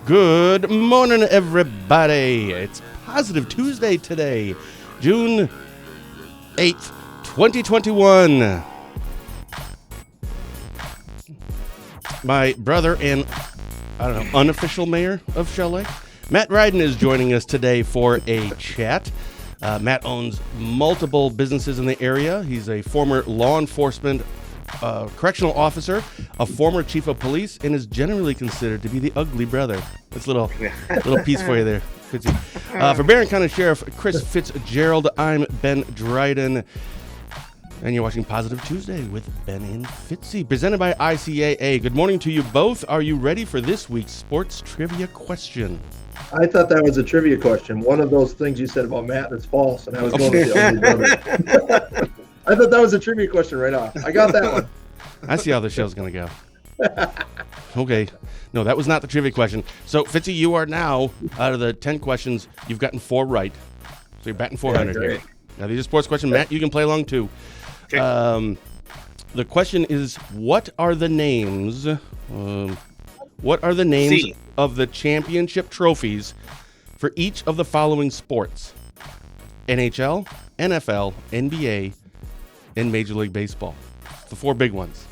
Good morning, everybody. It's Positive Tuesday today, June 8th, 2021. My brother and, unofficial mayor of Shell Lake, Matt Dryden, is joining us today for a chat. Matt owns multiple businesses in the area. He's a former law enforcement correctional officer, a former chief of police, and is generally considered to be the ugly brother. That's a little piece for you there, Fitzy. For Barron County Sheriff Chris Fitzgerald, I'm Ben Dryden, and you're watching Positive Tuesday with Ben and Fitzy, presented by ICAA. Good morning to you both. Are you ready for this week's sports trivia question? I thought that was a trivia question. One of those things you said about Matt is false, and I was going with the ugly brother. I thought that was a trivia question right off. I got that one. I see how the show's going to go. Okay. No, that was not the trivia question. So, Fitzy, you are now, out of the 10 questions, you've gotten 4 right. So you're batting 400 here. Now, these are sports questions. Matt, you can play along too. Okay. The question is, what are the names of the championship trophies for each of the following sports? NHL, NFL, NBA, and Major League Baseball. The 4 big ones.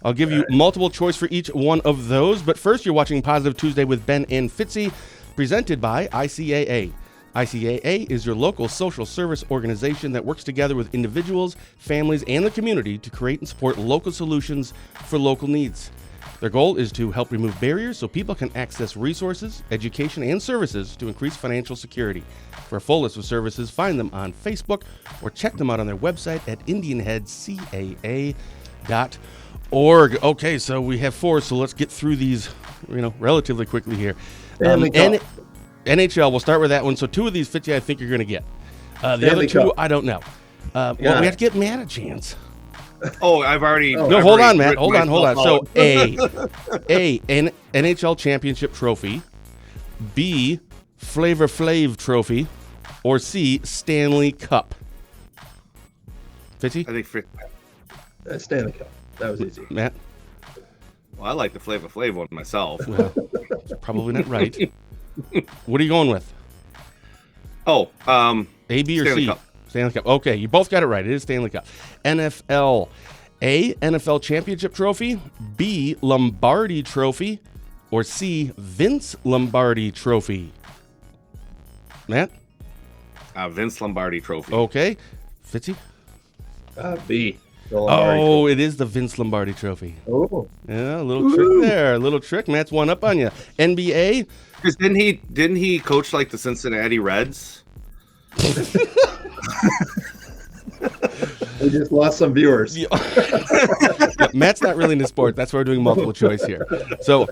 I'll give you multiple choice for each one of those, but first you're watching Positive Tuesday with Ben and Fitzy, presented by ICAA. ICAA is your local social service organization that works together with individuals, families, and the community to create and support local solutions for local needs. Their goal is to help remove barriers so people can access resources, education, and services to increase financial security. For a full list of services, find them on Facebook or check them out on their website at indianheadcaa.org. Okay, so we have 4, so let's get through these, relatively quickly here. NHL, we'll start with that one. So 2 of these, Fitzy, I think you're going to get. The other 2, I don't know. Well, we have to get Matt a chance. Oh, I've already. No, hold on, Matt. Hold on. So NHL championship trophy, B, Flavor Flav trophy, or C, Stanley Cup. Fitzy? I think Stanley Cup. That was easy. Matt? Well, I like the Flavor Flav one myself. Well, probably not right. What are you going with? Oh, A, B, or Stanley C? Cup. Stanley Cup. Okay, you both got it right. It is Stanley Cup. NFL. A, NFL championship trophy, B, Lombardi trophy, or C, Vince Lombardi trophy. Matt? Vince Lombardi trophy. Okay. Fitzy? B. Oh, it is the Vince Lombardi trophy. Oh. Yeah, a little trick there. A little trick. Matt's one up on you. NBA? Because didn't he coach like the Cincinnati Reds? We just lost some viewers. Yeah, Matt's not really into sport. That's why we're doing multiple choice here. So,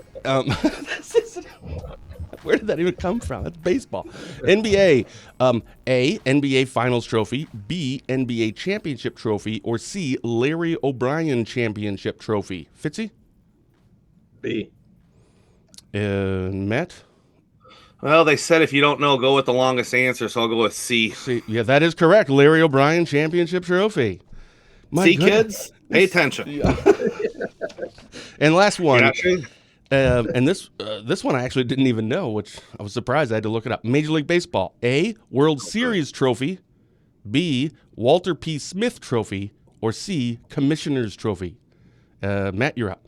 where did that even come from? That's baseball. NBA. A, NBA Finals trophy. B, NBA Championship trophy. Or C, Larry O'Brien Championship trophy. Fitzy? B. Matt? Well, they said if you don't know, go with the longest answer, so I'll go with C. Yeah, that is correct. Larry O'Brien Championship trophy. See, kids, pay attention. Yeah. And last one. And this one I actually didn't even know, which I was surprised I had to look it up. Major League Baseball. A, World Series trophy. B, Walter P. Smith trophy. Or C, Commissioner's trophy. Matt, you're up.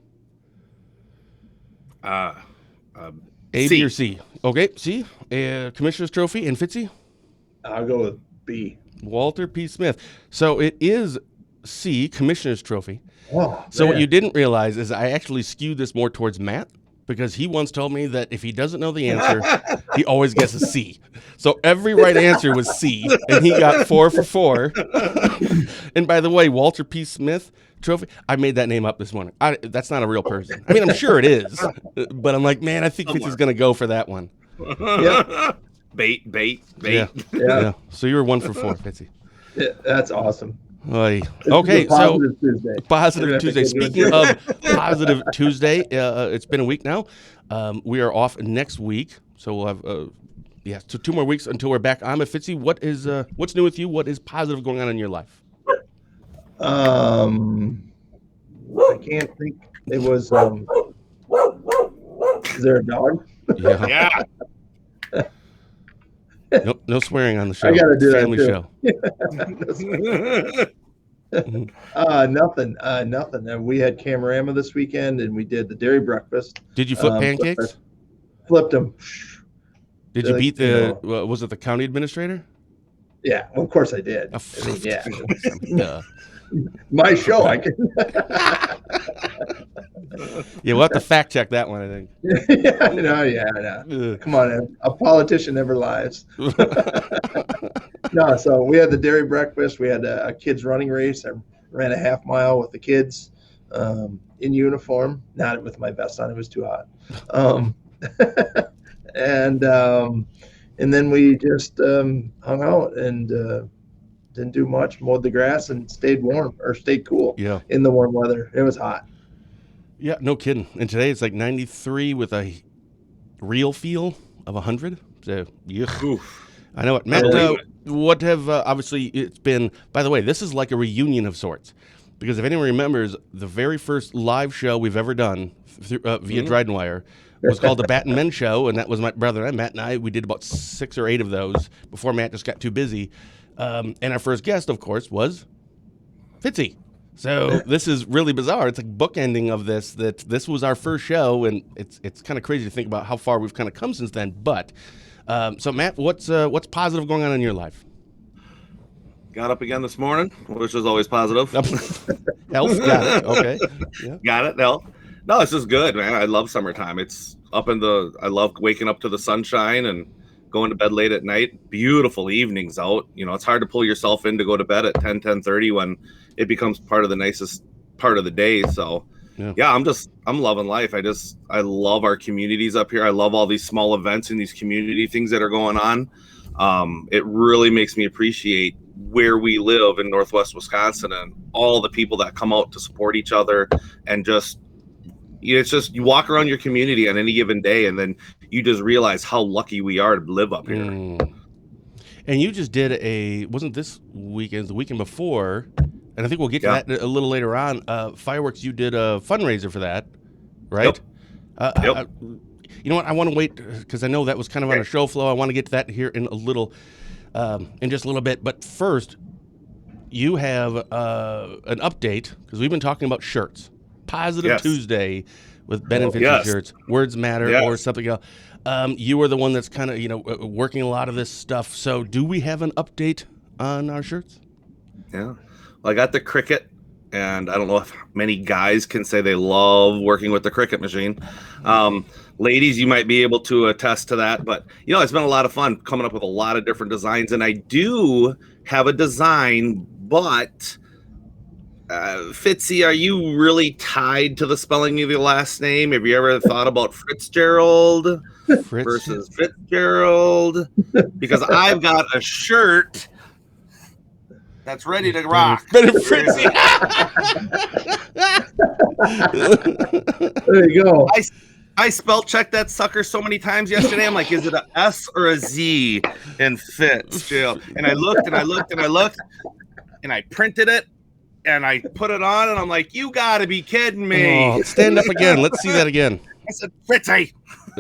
A, C. B, or C? Okay, C, Commissioner's trophy. And Fitzy? I'll go with B. Walter P. Smith. So it is C, Commissioner's trophy. Oh, so man. What you didn't realize is I actually skewed this more towards Matt, because he once told me that if he doesn't know the answer, he always gets a C. So every right answer was C, and he got 4 for 4. And by the way, Walter P. Smith trophy, I made that name up this morning. That's not a real person. I mean, I'm sure it is, but I'm like, man, I think Fitzy's going to go for that one. Yeah. Bait. Yeah. So you were 1 for 4, Fitzy. Yeah, that's awesome. Oy. Okay, so Positive Tuesday. Tuesday. Speaking of Positive Tuesday, it's been a week now. We are off next week, so we'll have 2 more weeks until we're back. I'm a Fitzy. What's new with you? What is positive going on in your life? I can't think. It was. Is there a dog? Yeah. Yeah. No swearing on the show. I gotta do that Family too. show. Mhm. Nothing. And we had Camarama this weekend, and we did the dairy breakfast. Did you flip pancakes? Flipped them. Did you beat was it the county administrator? Yeah, well, of course I did. Yeah. Duh. My show, I can. Yeah, we'll have to fact check that one, I think. Yeah. Come on, a politician never lies. No, so we had the dairy breakfast. We had a kids running race. I ran a half mile with the kids in uniform, not with my vest on. It was too hot. And then we just hung out and didn't do much, mowed the grass and stayed cool in the warm weather. It was hot. Yeah, no kidding. And today it's like 93 with a real feel of 100. So, I know it. Matt, what have, obviously it's been, by the way, this is like a reunion of sorts. Because if anyone remembers, the very first live show we've ever done via Dryden Wire was called the Bat and Men Show, and that was my brother and Matt and I. We did about 6 or 8 of those before Matt just got too busy. And our first guest, of course, was Fitzy. So this is really bizarre. It's like bookending of this, that this was our first show, and it's kind of crazy to think about how far we've kind of come since then. But so Matt, what's positive going on in your life? Got up again this morning, which is always positive. Health, got it. Okay, yeah. Got it. No, it's just good, man. I love summertime. I love waking up to the sunshine and going to bed late at night. Beautiful evenings out. You know, it's hard to pull yourself in to go to bed at 10:30 when it becomes part of the nicest part of the day. So yeah, I'm loving life. I love our communities up here. I love all these small events and these community things that are going on. It really makes me appreciate where we live in Northwest Wisconsin and all the people that come out to support each other, and it's just you walk around your community on any given day and then you just realize how lucky we are to live up here. And you just did wasn't this weekend, the weekend before, and I think we'll get to that a little later on. Fireworks, you did a fundraiser for that, right? Yep. You know what? I want to wait because I know that was kind of on a show flow. I want to get to that here in just a little bit. But first, you have an update because we've been talking about shirts. Positive Tuesday with Ben and Fitzy shirts. Words matter or something else. You are the one that's kind of working a lot of this stuff. So do we have an update on our shirts? Yeah. Well, I got the Cricut, and I don't know if many guys can say they love working with the Cricut machine. Ladies, you might be able to attest to that, but it's been a lot of fun coming up with a lot of different designs, and I do have a design, but Fitzy, are you really tied to the spelling of your last name? Have you ever thought about Fitzgerald versus Fitzgerald? Because I've got a shirt that's ready to rock. Better Fitzy. There you go. I spell checked that sucker so many times yesterday. I'm like, is it a S or a Z in Fitzgerald? And I looked and I looked and I looked and I printed it and I put it on and I'm like, you gotta be kidding me. Oh, stand up again. Let's see that again. I said, Fitzy.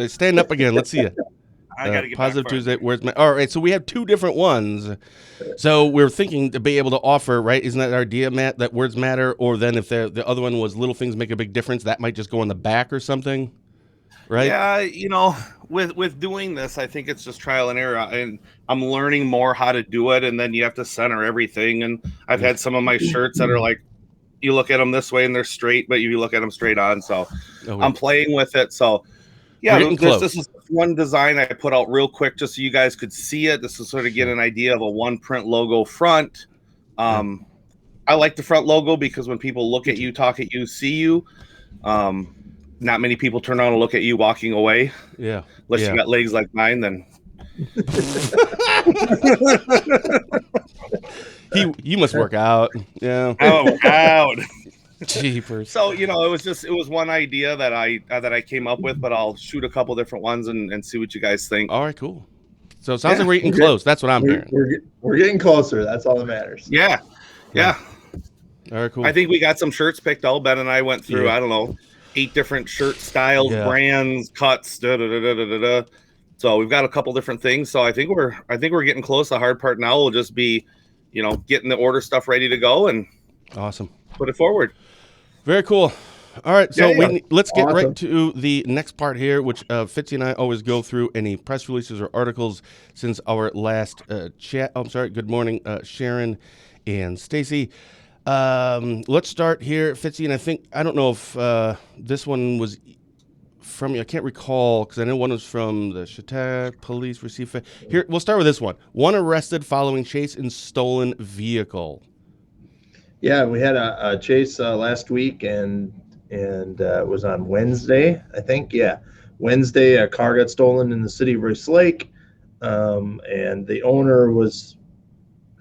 Stand up again. Let's see it. I gotta get Positive back Tuesday. Where's my? All right, so we have 2 different ones. So we're thinking to be able to offer, right? Isn't that our idea, Matt? That words matter, or then if the other one was little things make a big difference, that might just go on the back or something, right? Yeah, with doing this, I think it's just trial and error, and I'm learning more how to do it. And then you have to center everything. And I've had some of my shirts that are like, you look at them this way and they're straight, but you look at them straight on. So I'm playing with it. So. Yeah, this is one design I put out real quick just so you guys could see it. This is sort of get an idea of a one print logo front. I like the front logo because when people look at you, talk at you, see you, not many people turn around and look at you walking away. Yeah. Unless you got legs like mine, then. You must work out. Yeah. Oh, out. Jeepers. So it was one idea that I came up with, but I'll shoot a couple different ones and see what you guys think. All right, cool. So it sounds like we're getting close. That's what I'm hearing. We're getting closer. That's all that matters. Yeah. All right, cool. I think we got some shirts picked out. Ben and I went through. I don't know. 8 different shirt styles, brands, cuts, So we've got a couple different things. So I think we're getting close. The hard part now will just be, getting the order stuff ready to go and awesome. Put it forward. Very cool. All right, so let's get awesome. right to the next part here, which Fitzy and I always go through any press releases or articles since our last chat. Oh, I'm sorry. Good morning, Sharon and Stacy. Let's start here, Fitzy, and I don't know if this one was from you. I can't recall because I know one was from the Chautauqua police received. Here, we'll start with this one. One arrested following chase in stolen vehicle. Yeah, we had a chase last week, and it was on Wednesday, I think. Yeah, Wednesday, a car got stolen in the city of Rice Lake, and the owner was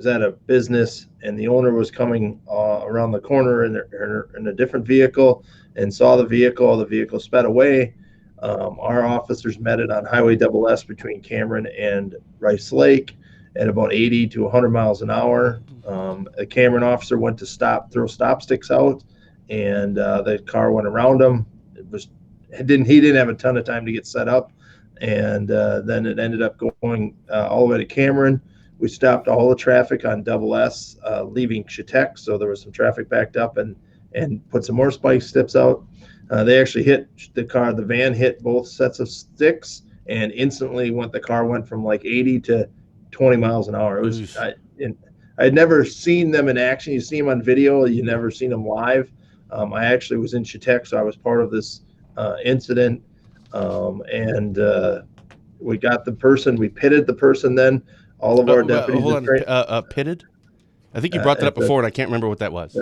at a business, and the owner was coming around the corner in a different vehicle and saw the vehicle. The vehicle sped away. Our officers met it on Highway SS between Cameron and Rice Lake at about 80 to 100 miles an hour. A Cameron officer went to throw stop sticks out, and the car went around him. He didn't have a ton of time to get set up, and then it ended up going all the way to Cameron. We stopped all the traffic on SS leaving Chautauqua, so there was some traffic backed up, and put some more spike strips out. They actually hit the car. The van hit both sets of sticks, and instantly the car went from like 80 to 20 miles an hour. It was I'd never seen them in action. You see them on video, you never seen them live. I actually was in Chautauqua, so I was part of this incident, and we got the person. We pitted the person. Then all of our deputies. Hold on, pitted? I think you brought that up before, and I can't remember what that was.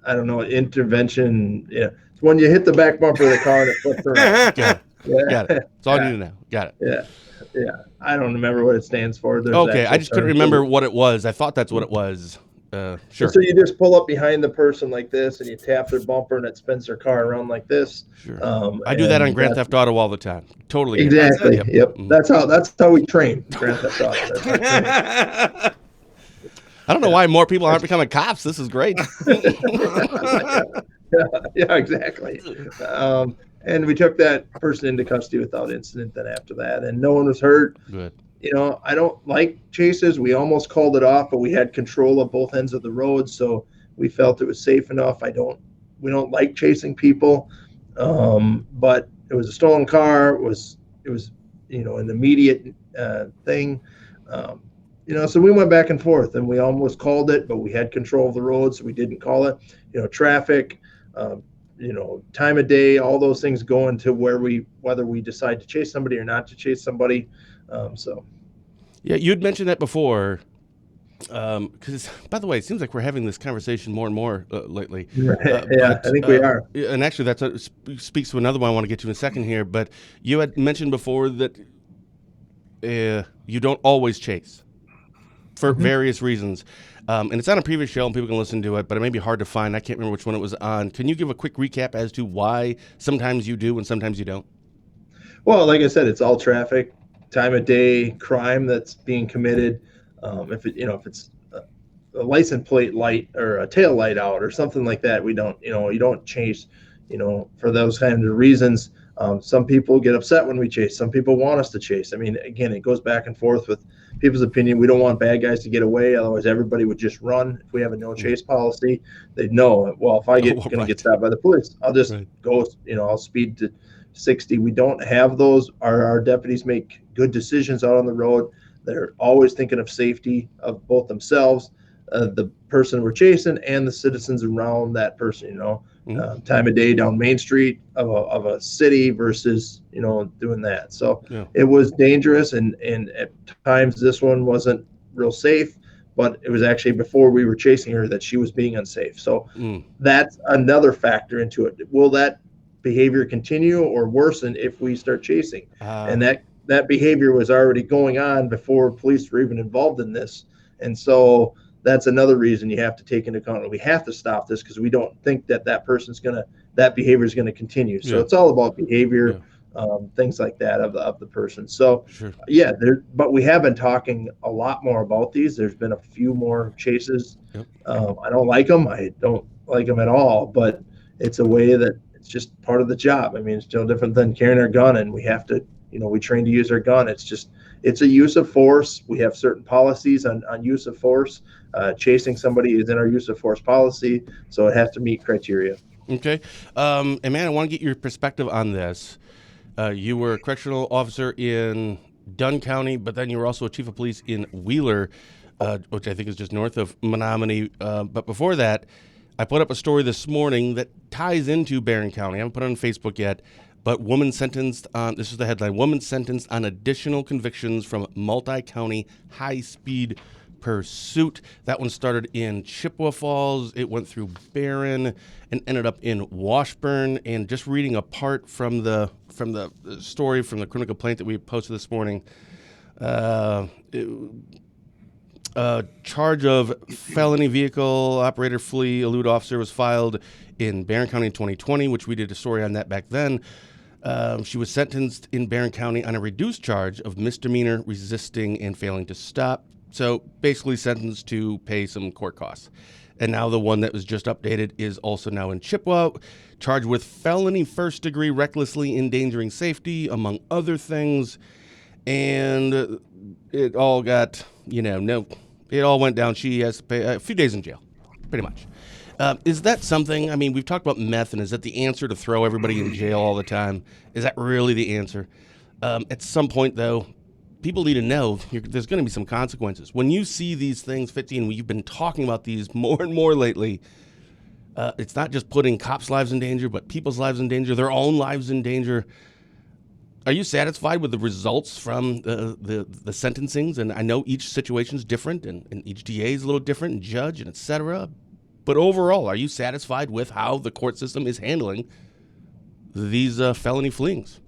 I don't know, intervention. Yeah, it's when you hit the back bumper of the car and it flips around. Got it. That's all I need to know. Got it. Yeah. I don't remember what it stands for. Okay, I just couldn't remember what it was. I thought that's what it was. Sure. So you just pull up behind the person like this, and you tap their bumper, and it spins their car around like this. Sure. I do that on Grand Theft Auto all the time. Totally. Exactly. Yep. Mm-hmm. That's how we train Grand Theft Auto. I don't know why more people aren't becoming cops. This is great. Yeah, exactly. And we took that person into custody without incident then after that, and no one was hurt. Good. I don't like chases. We almost called it off, but we had control of both ends of the road, so we felt it was safe enough. We don't like chasing people, but it was a stolen car. It was an immediate thing. So we went back and forth, and we almost called it, but we had control of the road, so we didn't call it. Traffic, time of day, all those things go into whether we decide to chase somebody or not to chase somebody. Yeah, you'd mentioned that before. Because, by the way, it seems like we're having this conversation more and more lately. I think we are. And actually, that speaks to another one I want to get to in a second here. But you had mentioned before that you don't always chase for various reasons. And it's on a previous show, and people can listen to it, but it may be hard to find. I can't remember which one it was on. Can you give a quick recap as to why sometimes you do and sometimes you don't? Well, like I said, it's all traffic, time of day, crime that's being committed. If it's a license plate light or a tail light out or something like that, you don't chase, for those kinds of reasons. Some people get upset when we chase. Some people want us to chase. I mean, again, it goes back and forth with people's opinion. We don't want bad guys to get away. Otherwise, everybody would just run. If we have a no chase policy, they'd know, well, if I get get stopped by the police, I'll just go, I'll speed to 60. We don't have those. Our deputies make good decisions out on the road. They're always thinking of safety of both themselves, the person we're chasing, and the citizens around that person. Time of day down Main Street of a city versus doing that. So It was dangerous, and at times this one wasn't real safe. But it was actually before we were chasing her that she was being unsafe. So that's another factor into it. Will that behavior continue or worsen if we start chasing? And that behavior was already going on before police were even involved in this. And so that's another reason you have to take into account. We have to stop this because we don't think that that behavior is going to continue. So it's all about behavior, things like that of the person. So but we have been talking a lot more about these. There's been a few more chases. I don't like them. I don't like them at all, but it's a way that it's just part of the job. I mean, it's no different than carrying our gun, and we have to, we train to use our gun. It's a use of force. We have certain policies on use of force. Chasing somebody is in our use of force policy, so it has to meet criteria. Okay. And man, I want to get your perspective on this. You were a correctional officer in Dunn County, but then you were also a chief of police in Wheeler, which I think is just north of Menominee. But before that, I put up a story this morning that ties into Barron County. I haven't put it on Facebook yet, but woman sentenced on, this is the headline, woman sentenced on additional convictions from multi-county high-speed pursuit. That one started in Chippewa Falls. It went through Barron and ended up in Washburn. And just reading a part from the story from the criminal complaint that we posted this morning, charge of felony vehicle operator flee elude officer was filed in Barron County in 2020, which we did a story on that back then. She was sentenced in Barron County on a reduced charge of misdemeanor resisting and failing to stop. So basically sentenced to pay some court costs. And now the one that was just updated is also now in Chippewa, charged with felony first-degree recklessly endangering safety, among other things. And it all got, it all went down. She has to pay a few days in jail, pretty much. Is that something, I mean, we've talked about meth, and is that the answer to throw everybody in jail all the time? Is that really the answer? At some point, though, people need to know there's going to be some consequences. When you see these things, Fitzy, and you've been talking about these more and more lately, it's not just putting cops' lives in danger, but people's lives in danger, their own lives in danger. Are you satisfied with the results from the sentencings? And I know each situation is different, and each DA is a little different, and judge, and et cetera. But overall, are you satisfied with how the court system is handling these felony fleeings?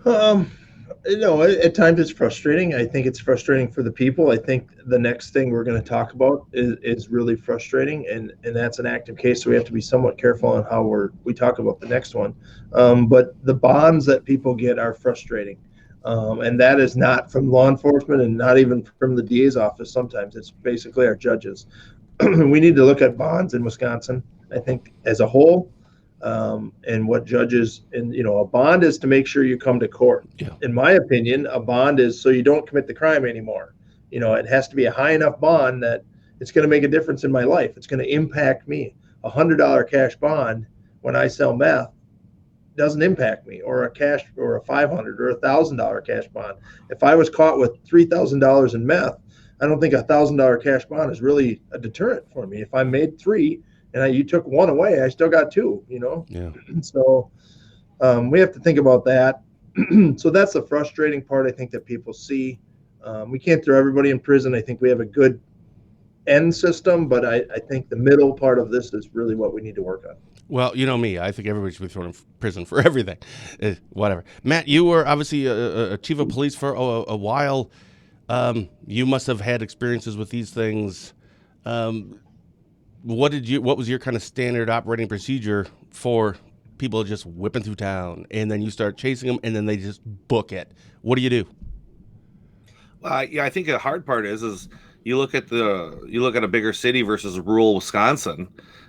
At times it's frustrating. I think it's frustrating for the people. I think the next thing we're going to talk about is really frustrating, and that's an active case. So we have to be somewhat careful on how we talk about the next one. But the bonds that people get are frustrating, and that is not from law enforcement and not even from the DA's office. Sometimes it's basically our judges. We need to look at bonds in Wisconsin, I think, as a whole. And what judges, and a bond is to make sure you come to court. Yeah. In my opinion, a bond is so you don't commit the crime anymore. It has to be a high enough bond that it's going to make a difference in my life. It's going to impact me. $100 cash bond when I sell meth doesn't impact me, or a $500 or $1,000 cash bond. If I was caught with $3,000 in meth, I don't think $1,000 cash bond is really a deterrent for me. If I made $3,000 and you took one away, I still got $2,000, Yeah. So we have to think about that. So that's the frustrating part, I think, that people see. We can't throw everybody in prison. I think we have a good end system, but I think the middle part of this is really what we need to work on. Well, you know me. I think everybody should be thrown in prison for everything. Whatever. Matt, you were obviously a chief of police for a while. You must have had experiences with these things. What was your kind of standard operating procedure for people just whipping through town, and then you start chasing them, and then they just book it? What do you do? Yeah, I think the hard part is you look at a bigger city versus rural Wisconsin.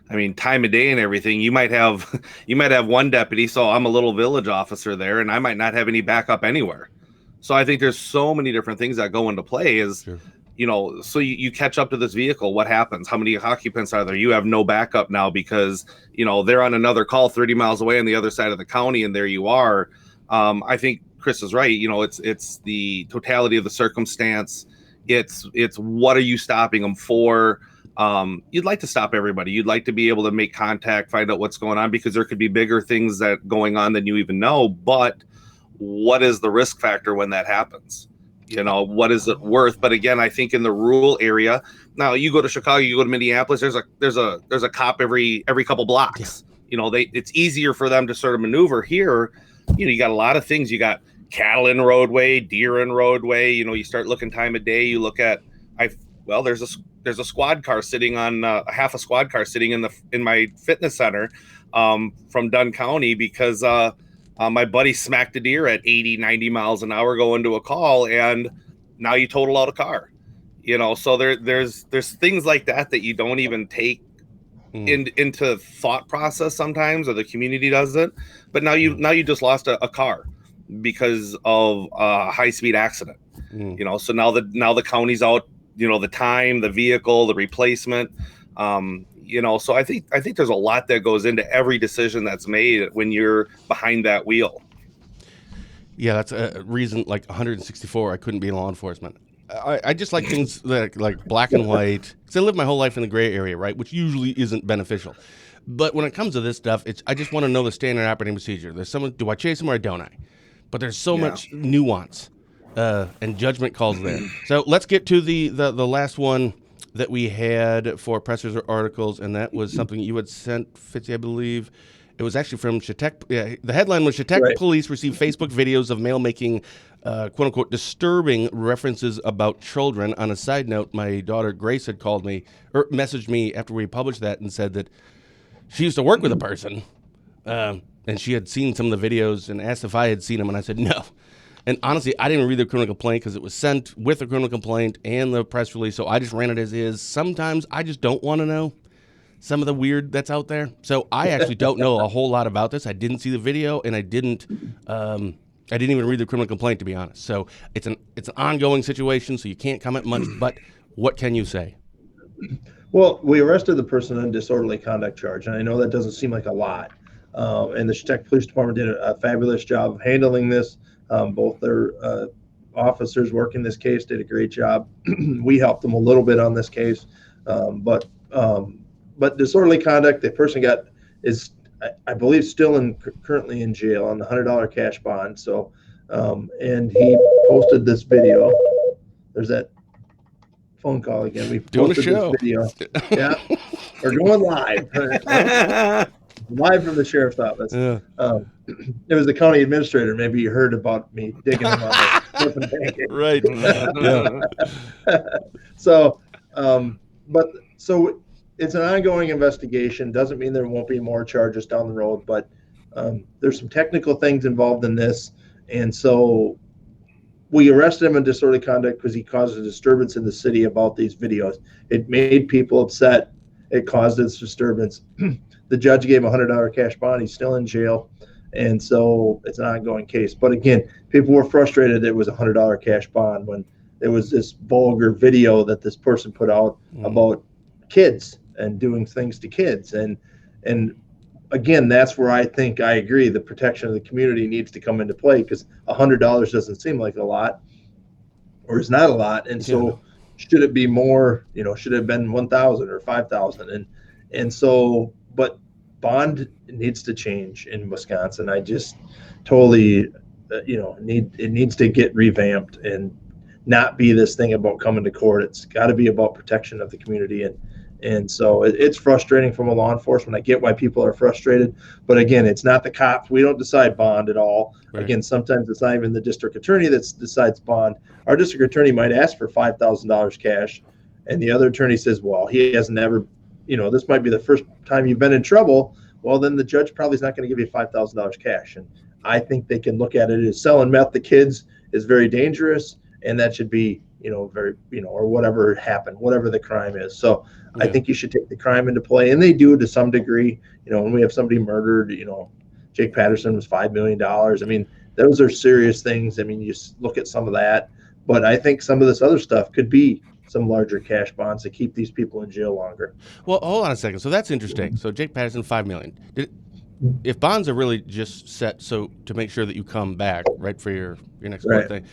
I mean, time of day and everything. You might have one deputy, so I'm a little village officer there, and I might not have any backup anywhere. So I think there's so many different things that go into play. Sure. So you catch up to this vehicle. What happens? How many occupants are there? You have no backup now because, they're on another call 30 miles away on the other side of the county, and there you are. I think Chris is right. It's the totality of the circumstance. It's what are you stopping them for? You'd like to stop everybody. You'd like to be able to make contact, find out what's going on, because there could be bigger things that going on than you even know. But what is the risk factor when that happens? What is it worth? But again, I think in the rural area, now you go to Chicago, you go to Minneapolis, there's a cop every couple blocks. Yeah. It's easier for them to sort of maneuver. Here, you got a lot of things. You got cattle in roadway, deer in roadway. You start looking time of day. You look at there's a squad car sitting on half a squad car sitting in my fitness center from Dunn County because my buddy smacked a deer at 80, 90 miles an hour going to a call, and now you total out a car. So there's things like that you don't even take into thought process sometimes, or the community doesn't. But now you just lost a car because of a high-speed accident. So now the county's out, the time, the vehicle, the replacement. So I think there's a lot that goes into every decision that's made when you're behind that wheel. Yeah, that's a reason, like 164, I couldn't be in law enforcement. I just like things like black and white, because I lived my whole life in the gray area, right, which usually isn't beneficial. But when it comes to this stuff, I just want to know the standard operating procedure. There's someone, do I chase them or don't I? But there's so much nuance and judgment calls there. So let's get to the last one that we had for pressers or articles, and that was something you had sent, Fitzy, I believe. It was actually from Chautauqua. Yeah, the headline was Chautauqua police received Facebook videos of male making, quote unquote, disturbing references about children. On a side note, my daughter Grace had called me or messaged me after we published that and said that she used to work with a person, and she had seen some of the videos and asked if I had seen them, and I said no. And honestly, I didn't read the criminal complaint because it was sent with the criminal complaint and the press release, so I just ran it as is. Sometimes I just don't want to know some of the weird that's out there. So I actually don't know a whole lot about this. I didn't see the video, and I didn't even read the criminal complaint, to be honest. So it's an ongoing situation, so you can't comment much. But what can you say? Well, we arrested the person on disorderly conduct charge, and I know that doesn't seem like a lot. And the Chautauqua Police Department did a fabulous job of handling this. Both their officers working this case did a great job. We helped them a little bit on this case, but disorderly conduct, the person is I believe still currently in jail on the $100 cash bond. So, and he posted this video. There's that phone call again. We doing posted a show. This video. Yeah, we're going live. Live from the sheriff's office. Yeah. It was the county administrator. Maybe you heard about me digging him on the pancake. Right. Yeah. So it's an ongoing investigation. Doesn't mean there won't be more charges down the road, but there's some technical things involved in this. And so we arrested him in disorderly conduct because he caused a disturbance in the city about these videos. It made people upset. It caused this disturbance. The judge gave a $100 cash bond. He's still in jail. And so it's an ongoing case. But again, people were frustrated that it was a $100 cash bond when there was this vulgar video that this person put out about kids and doing things to kids. And again, that's where I think I agree. The protection of the community needs to come into play, because $100 doesn't seem like a lot, or is not a lot. And so should it be more, should it have been 1,000 or 5,000? And so, but bond needs to change in Wisconsin. I just totally, it needs to get revamped and not be this thing about coming to court. It's got to be about protection of the community. And so it's frustrating from a law enforcement. I get why people are frustrated, but again, it's not the cops. We don't decide bond at all. Right. Again, sometimes it's not even the district attorney that decides bond. Our district attorney might ask for $5,000 cash, and the other attorney says, well, he has never, this might be the first time you've been in trouble. Well, then the judge probably is not going to give you $5,000 cash. And I think they can look at it as selling meth to kids is very dangerous, and that should be, very, or whatever happened, whatever the crime is. So I think you should take the crime into play, and they do to some degree. When we have somebody murdered, Jake Patterson was $5 million. I mean, those are serious things. I mean, you look at some of that, but I think some of this other stuff could be some larger cash bonds to keep these people in jail longer. Well, hold on a second. So that's interesting. So Jake Patterson, $5 million. If bonds are really just set so to make sure that you come back, right, for your next court thing,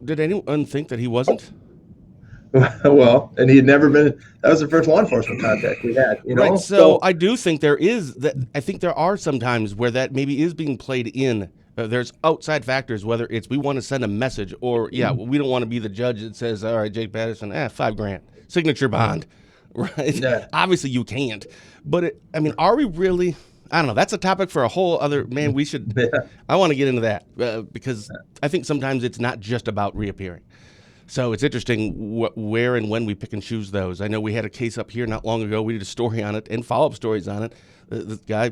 did anyone think that he wasn't? Well, and he had never been. That was the first law enforcement contact we had. Right. So I do think there is that. I think there are some times where that maybe is being played in. There's outside factors, whether it's we want to send a message or we don't want to be the judge that says, all right, Jake Patterson, $5,000 signature bond, right? Yeah. Obviously you can't. But are we really? I don't know. That's a topic for a whole other, man. We should, I want to get into that because I think sometimes it's not just about reappearing. So it's interesting where and when we pick and choose those. I know we had a case up here not long ago. We did a story on it and follow-up stories on it. The guy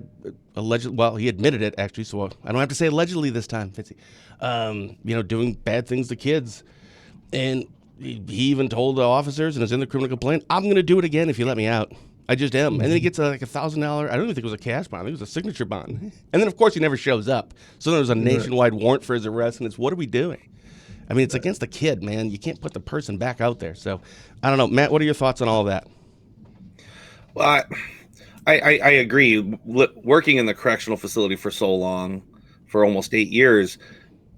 allegedly, he admitted it actually, so I don't have to say allegedly this time, Fitzy, doing bad things to kids. And he even told the officers, and it's in the criminal complaint, I'm going to do it again if you let me out. I just am. And then he gets like $1,000. I don't even think it was a cash bond. I think it was a signature bond. And then, of course, he never shows up. So there's a nationwide warrant for his arrest, and it's, what are we doing? I mean, it's against the kid, man. You can't put the person back out there. So I don't know. Matt, what are your thoughts on all of that? Well, I agree. Working in the correctional facility for so long, for almost 8 years,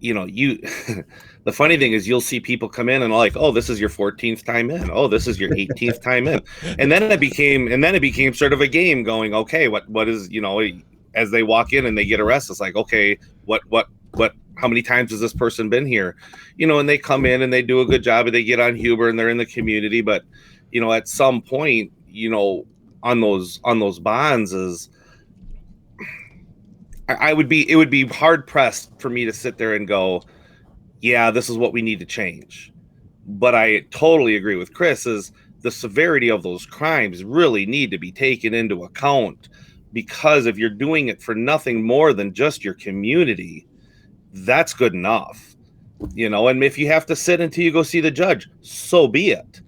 the funny thing is you'll see people come in and like, oh, this is your 14th time in. Oh, this is your 18th time in. And then it became sort of a game going, okay, what is, as they walk in and they get arrested, it's like, okay, what, how many times has this person been here? And they come in and they do a good job and they get on Huber and they're in the community. But, at some point, on those bonds is, it would be hard pressed for me to sit there and go, yeah, this is what we need to change. But I totally agree with Chris, is the severity of those crimes really need to be taken into account, because if you're doing it for nothing more than just your community, that's good enough. And if you have to sit until you go see the judge, so be it.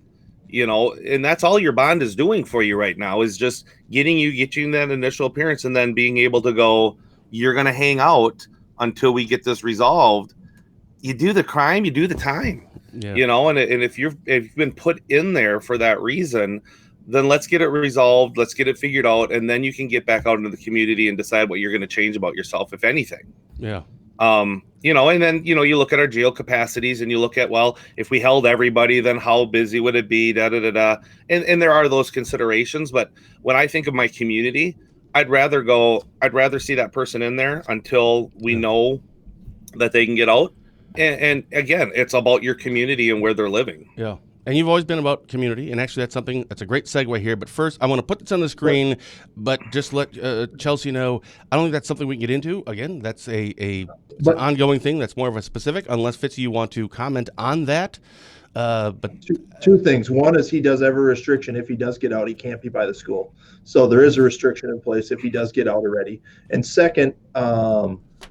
And that's all your bond is doing for you right now, is just getting you that initial appearance, and then being able to go, you're going to hang out until we get this resolved. You do the crime, you do the time, and if you've been put in there for that reason, then let's get it resolved. Let's get it figured out. And then you can get back out into the community and decide what you're going to change about yourself, if anything. Yeah. And then, you look at our jail capacities and you look at, well, if we held everybody, then how busy would it be? And there are those considerations. But when I think of my community, I'd rather see that person in there until we know that they can get out. And again, it's about your community and where they're living. Yeah. And you've always been about community, and actually that's a great segue here. But first, I want to put this on the screen, but just let Chelsea know, I don't think that's something we can get into. Again, that's an ongoing thing. That's more of a specific, unless, Fitzy, you want to comment on that. But two things. One is he does have a restriction. If he does get out, he can't be by the school. So there is a restriction in place if he does get out already. And second, let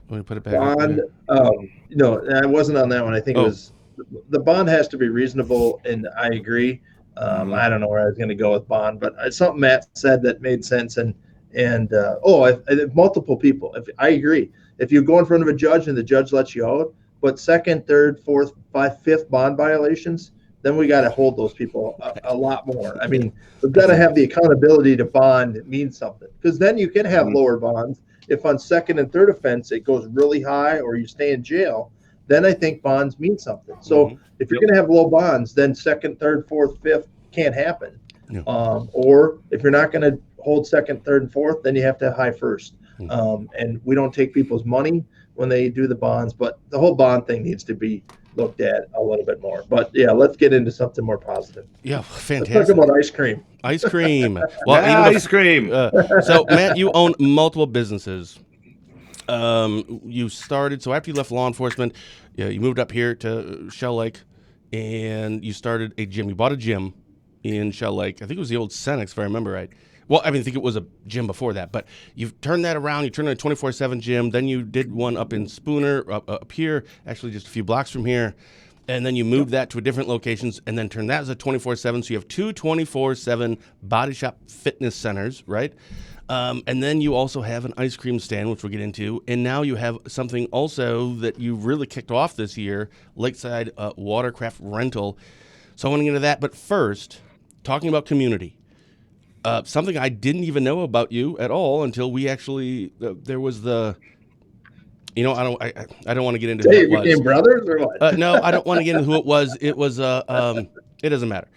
me put it back bond, I wasn't on that one. I think it was, the bond has to be reasonable, and I agree. I don't know where I was going to go with bond, but something Matt said that made sense. And multiple people. I agree. If you go in front of a judge and the judge lets you out, but second, third, fourth, fifth bond violations, then we got to hold those people a lot more. I mean, we've got to have the accountability to bond. It means something, because then you can have lower bonds. If on second and third offense it goes really high, or you stay in jail, then I think bonds mean something. So if you're going to have low bonds, then second, third, fourth, fifth can't happen. Yeah. Or if you're not going to hold second, third, and fourth, then you have to have high first. And we don't take people's money when they do the bonds, but the whole bond thing needs to be looked at a little bit more. But yeah, let's get into something more positive. Yeah, fantastic. Let's talk about ice cream. Ice cream. Well, ice cream. So, Matt, you own multiple businesses. You started, so after you left law enforcement, you moved up here to Shell Lake, and you started a gym. You bought a gym in Shell Lake. I think it was the old Senex, if I remember right. Well, I think it was a gym before that, but you've turned that around. You turned it into a 24/7 gym. Then you did one up in Spooner, up here, actually just a few blocks from here. And then you moved that to different locations, and then turned that as a 24/7. So you have two 24/7 body shop fitness centers, right? And then you also have an ice cream stand, which we'll get into. And now you have something also that you really kicked off this year, Lakeside Watercraft Rental. So I want to get into that. But first, talking about community. Something I didn't even know about you at all until we actually there was the, I don't want to get into who it was. Became brothers or what? No, I don't want to get into who it was. It was it doesn't matter.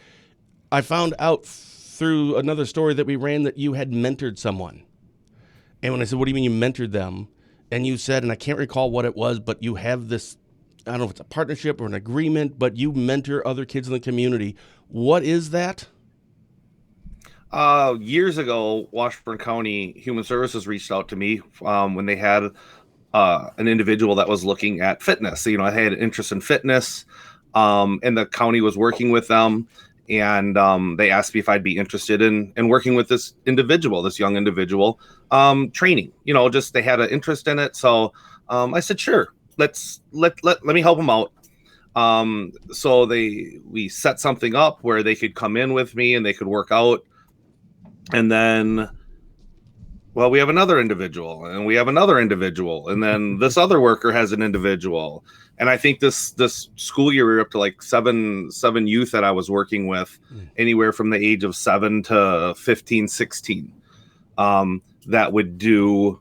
I found out through another story that we ran that you had mentored someone, and when I said, "What do you mean you mentored them?" and you said, and I can't recall what it was, but you have this, I don't know if it's a partnership or an agreement, but you mentor other kids in the community. What is that? Years ago, Washburn County Human Services reached out to me when they had an individual that was looking at fitness. I had an interest in fitness, and the county was working with them, and they asked me if I'd be interested in working with this young individual, training. Just they had an interest in it, so I said, sure, let me help them out. So we set something up where they could come in with me and they could work out. And then, well, we have another individual, and we have another individual, and then this other worker has an individual. And I think this school year we were up to like seven youth that I was working with, anywhere from the age of 7 to 15, 16, that would do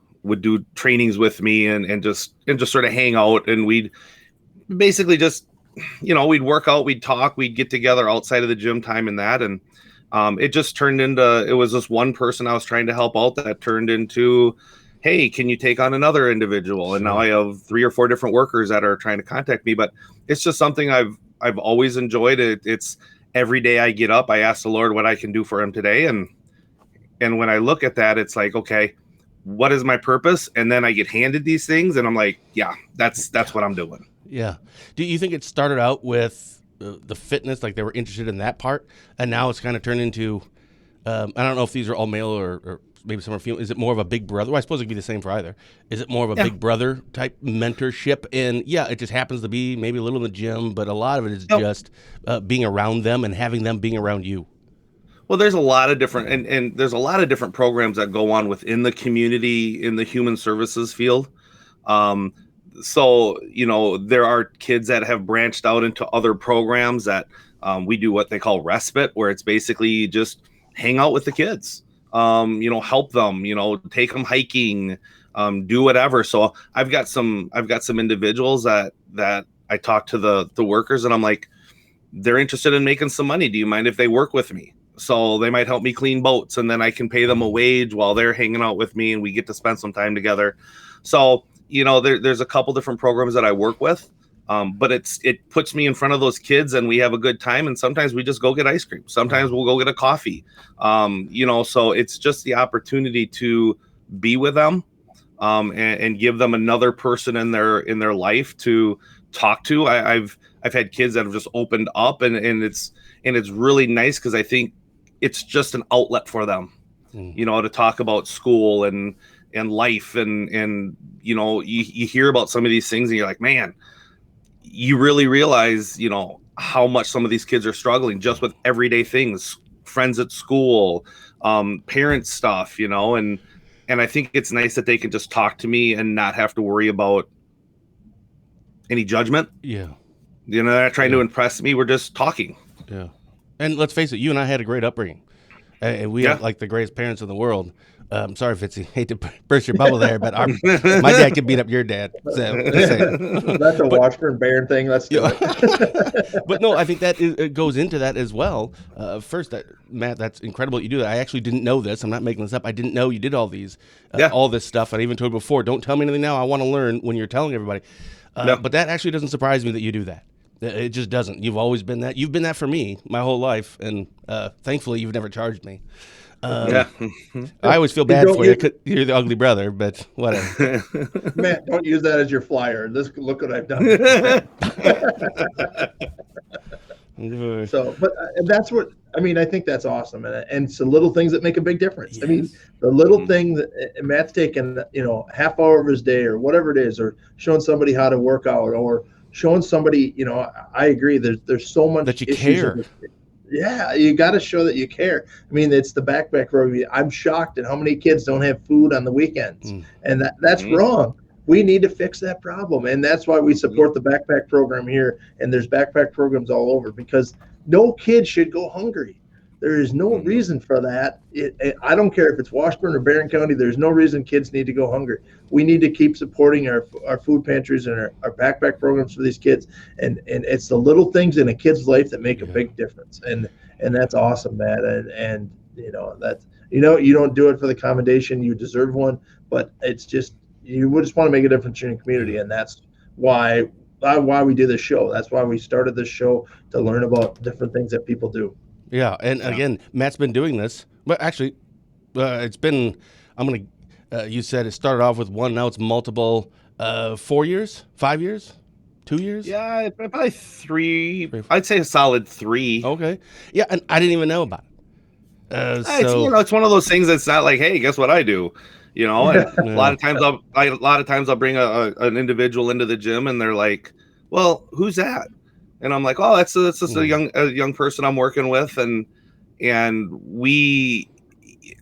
trainings with me and just sort of hang out, and we'd basically just, we'd work out, we'd talk, we'd get together outside of the gym time and that. And it just turned into, it was this one person I was trying to help out that turned into, hey, can you take on another individual? And now I have 3 or 4 different workers that are trying to contact me. But it's just something I've always enjoyed. It's every day I get up, I ask the Lord what I can do for him today. And when I look at that, it's like, okay, what is my purpose? And then I get handed these things and I'm like, yeah, that's what I'm doing. Yeah. Do you think it started out with the fitness, like they were interested in that part, and now it's kind of turned into, I don't know if these are all male or maybe some are female. Is it more of a big brother? Well, I suppose it'd be the same for either. Is it more of a big brother type mentorship? And yeah, it just happens to be maybe a little in the gym, but a lot of it is just being around them and having them being around you. Well, there's a lot of different, and there's a lot of different programs that go on within the community in the human services field. So, there are kids that have branched out into other programs that we do what they call respite, where it's basically just hang out with the kids, help them, take them hiking, do whatever. So I've got some individuals that I talk to the workers, and I'm like, they're interested in making some money. Do you mind if they work with me? So they might help me clean boats, and then I can pay them a wage while they're hanging out with me, and we get to spend some time together. So, there's a couple different programs that I work with, but it puts me in front of those kids, and we have a good time. And sometimes we just go get ice cream. Sometimes we'll go get a coffee. So it's just the opportunity to be with them, and give them another person in their life to talk to. I've had kids that have just opened up, and it's really nice, because I think it's just an outlet for them, to talk about school and life, and you hear about some of these things and you're like, man, you really realize, how much some of these kids are struggling just with everyday things, friends at school, parents stuff, and I think it's nice that they can just talk to me and not have to worry about any judgment. Yeah. They're not trying to impress me. We're just talking. Yeah. And let's face it, you and I had a great upbringing. And we have like the greatest parents in the world. Sorry, Fitzy, hate to burst your bubble there, but my dad could beat up your dad. So that's a Washburn Baron thing. Let's do it. But no, I think that it goes into that as well. First, Matt, that's incredible that you do that. I actually didn't know this. I'm not making this up. I didn't know you did all these, all this stuff. I even told you before, don't tell me anything now. I want to learn when you're telling everybody. But that actually doesn't surprise me that you do that. It just doesn't. You've always been that. You've been that for me my whole life, and thankfully, you've never charged me. I always feel bad for you. You're the ugly brother, but whatever. Matt, don't use that as your flyer. Look what I've done. So, but that's what I mean. I think that's awesome, and it's the little things that make a big difference. Yes. I mean, the little thing that Matt's taking, half hour of his day or whatever it is, or showing somebody how to work out, or showing somebody. I agree. There's so much that you care. Yeah, you got to show that you care. I mean, it's the backpack program. I'm shocked at how many kids don't have food on the weekends, and that's wrong. We need to fix that problem, and that's why we support the backpack program here. And there's backpack programs all over, because no kid should go hungry. There is no reason for that. I don't care if it's Washburn or Barron County. There's no reason kids need to go hungry. We need to keep supporting our food pantries and our backpack programs for these kids. And it's the little things in a kid's life that make a big difference. And that's awesome, Matt. And that's you don't do it for the commendation. You deserve one, but it's just you would just want to make a difference in your community, and that's why we do this show. That's why we started this show, to learn about different things that people do. Yeah, and again, Matt's been doing this, but actually, it's been. You said it started off with one, now it's multiple. 4 years, 5 years, 2 years. Yeah, probably 3. I'd say a solid 3. Okay, yeah, and I didn't even know about it. It's one of those things that's not like, hey, guess what I do. And a lot of times I'll bring an individual into the gym, and they're like, well, who's that? And I'm like, oh, that's just a young person I'm working with, and we,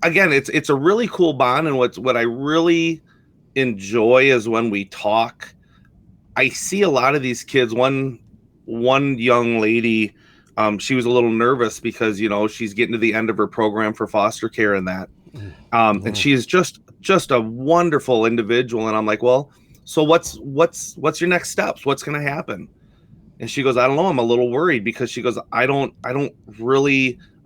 again, it's a really cool bond. And what I really enjoy is when we talk. I see a lot of these kids. One young lady, she was a little nervous because she's getting to the end of her program for foster care and that, and she's just a wonderful individual. And I'm like, well, so what's your next steps? What's going to happen? And she goes, I don't know. I'm a little worried because she goes, I don't know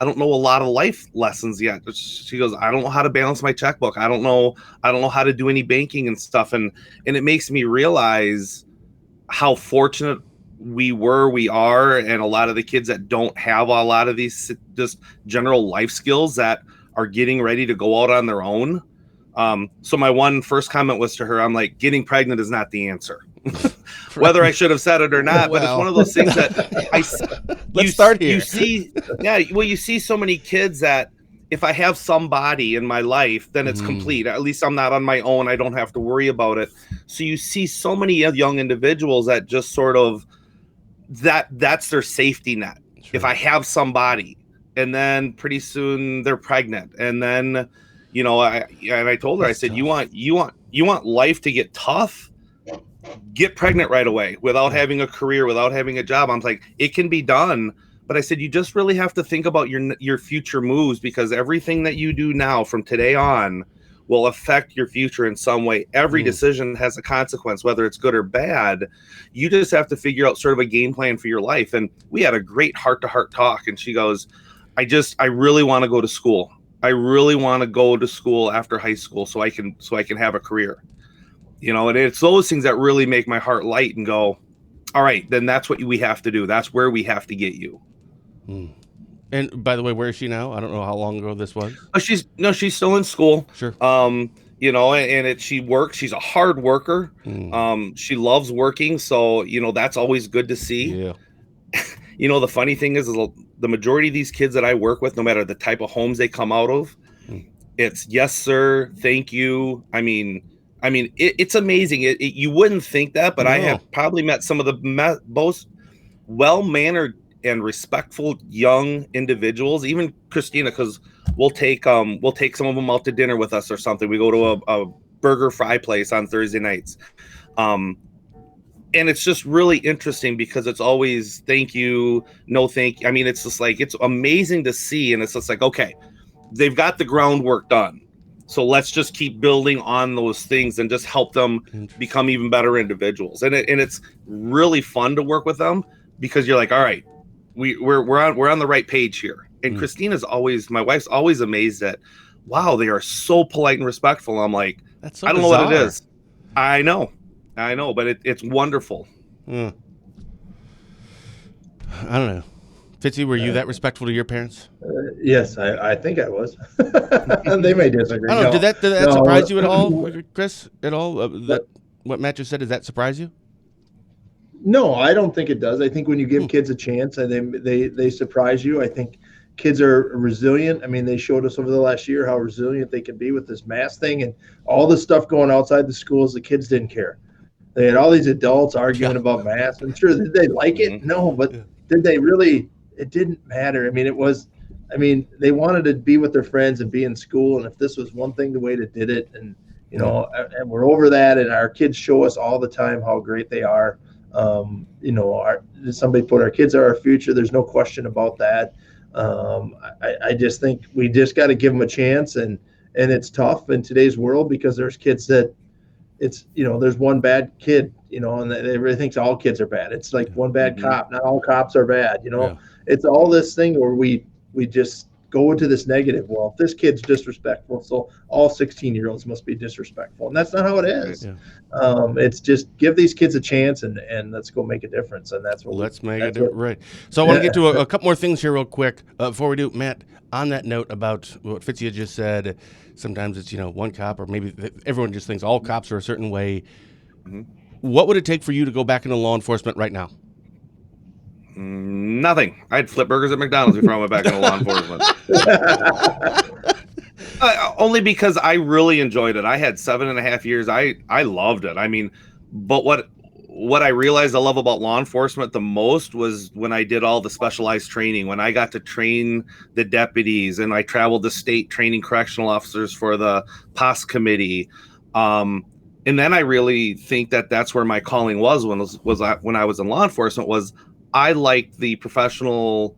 a lot of life lessons yet. She goes, I don't know how to balance my checkbook. I don't know how to do any banking and stuff. And it makes me realize how fortunate we are, and a lot of the kids that don't have a lot of these just general life skills that are getting ready to go out on their own. So my first comment was to her, I'm like, getting pregnant is not the answer. Whether I should have said it or not, but it's one of those things that let's start here. You see so many kids that if I have somebody in my life, then it's complete. At least I'm not on my own. I don't have to worry about it. So you see so many young individuals that just sort of that's their safety net. Sure. If I have somebody, and then pretty soon they're pregnant, and then I told her, I said, tough. you want life to get tough, get pregnant right away without having a career, without having a job. I'm like, it can be done. But I said, you just really have to think about your future moves, because everything that you do now from today on will affect your future in some way. Every decision has a consequence, whether it's good or bad. You just have to figure out sort of a game plan for your life. And we had a great heart-to-heart talk. And she goes, I really want to go to school. I really want to go to school after high school so I can have a career. And it's those things that really make my heart light and go, all right, then that's what we have to do. That's where we have to get you. And by the way, where is she now? I don't know how long ago this was. She's still in school. Sure. She works. She's a hard worker. She loves working. So, that's always good to see. Yeah. The funny thing is the majority of these kids that I work with, no matter the type of homes they come out of, it's yes, sir. Thank you. I mean, it's amazing. You wouldn't think that, but no. I have probably met some of the most well-mannered and respectful young individuals. Even Christina, because we'll take some of them out to dinner with us or something. We go to a burger fry place on Thursday nights, and it's just really interesting because it's always thank you, no thank you. I mean, it's just like, it's amazing to see, and it's just like, okay, they've got the groundwork done. So let's just keep building on those things and just help them become even better individuals. And it's really fun to work with them because you're like, all right, we're on the right page here. And my wife's always amazed at, wow, they are so polite and respectful. I'm like, that's so I don't bizarre. Know what it is. I know, but it's wonderful. I don't know. Fitzy, were you that respectful to your parents? Yes, I think I was. They may disagree. I don't know. Did that surprise you at all, Chris? At all? What Matt just said, does that surprise you? No, I don't think it does. I think when you give kids a chance and they surprise you, I think kids are resilient. I mean, they showed us over the last year how resilient they can be with this mask thing and all the stuff going outside the schools. The kids didn't care. They had all these adults arguing about masks. I'm sure, did they like it? No, but did they really? It didn't matter. I mean, they wanted to be with their friends and be in school. And if this was one thing, the way they did it, and and we're over that, and our kids show us all the time how great they are. Somebody put our kids are our future. There's no question about that. I just think we just got to give them a chance, and it's tough in today's world because there's kids that there's one bad kid, and everybody thinks all kids are bad. It's like one bad cop. Not all cops are bad. It's all this thing where we just go into this negative. Well, if this kid's disrespectful, so all 16-year-olds must be disrespectful, and that's not how it is. Yeah. It's just give these kids a chance and let's go make a difference, and that's what. Let's make it right. So I want to get to a couple more things here real quick before we do, Matt. On that note about what Fitzy had just said, sometimes it's one cop, or maybe everyone just thinks all cops are a certain way. What would it take for you to go back into law enforcement right now? Nothing. I'd flip burgers at McDonald's before I went back into law enforcement. Only because I really enjoyed it. I had 7.5 years. I loved it. I mean, but what what I realized I love about law enforcement the most was when I did all the specialized training, when I got to train the deputies and I traveled the state training correctional officers for the POS committee. And then I really think that that's where my calling was when I was in law enforcement. Was I liked the professional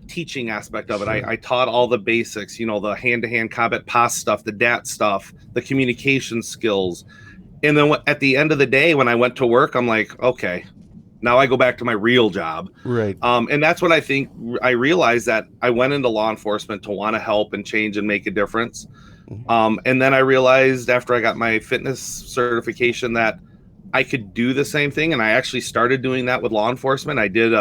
teaching aspect of it. Sure. I taught all the basics, the hand-to-hand combat POS stuff, the DAT stuff, the communication skills. And then at the end of the day, when I went to work, I'm like, okay, now I go back to my real job. Right. And that's what I think I realized, that I went into law enforcement to want to help and change and make a difference. And then I realized after I got my fitness certification that I could do the same thing. And I actually started doing that with law enforcement. I did